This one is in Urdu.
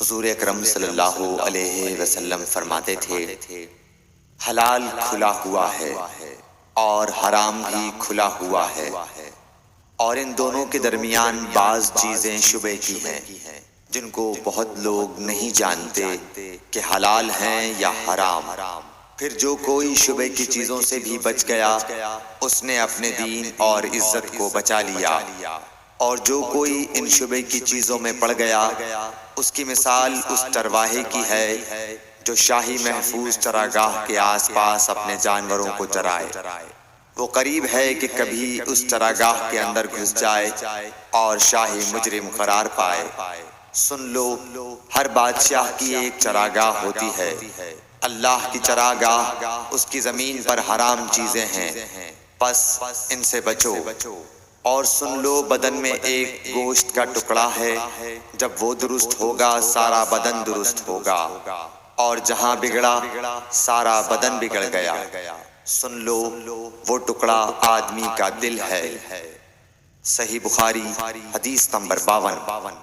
حضور اکرم صلی اللہ علیہ وسلم فرماتے تھے، حلال کھلا ہوا ہے اور حرام بھی کھلا ہوا ہے، اور ان دونوں کے درمیان بعض چیزیں شبہ کی ہیں جن کو بہت لوگ نہیں جانتے کہ حلال ہیں یا حرام۔ پھر جو کوئی شبہ کی چیزوں سے بھی بچ گیا اس نے اپنے دین اور عزت کو بچا لیا، اور جو کوئی ان شبہ کی چیزوں میں پڑ گیا اس کی مثال اس چرواہے کی ہے جو شاہی محفوظ چراگاہ کے آس پاس اپنے جانوروں کو چرائے۔ وہ قریب ہے کہ کبھی اس چراگاہ کے اندر گھس جائے اور شاہی مجرم قرار پائے۔ سن لو، ہر بادشاہ کی ایک چراگاہ ہوتی ہے، اللہ کی چراگاہ اس کی زمین پر حرام چیزیں ہیں، پس ان سے بچو۔ اور سن لو، بدن میں ایک گوشت کا ٹکڑا ہے، جب وہ درست ہوگا سارا بدن درست ہوگا، اور جہاں بگڑا سارا بدن بگڑ گیا۔ سن لو، وہ ٹکڑا آدمی کا دل ہے۔ صحیح بخاری حدیث نمبر 52۔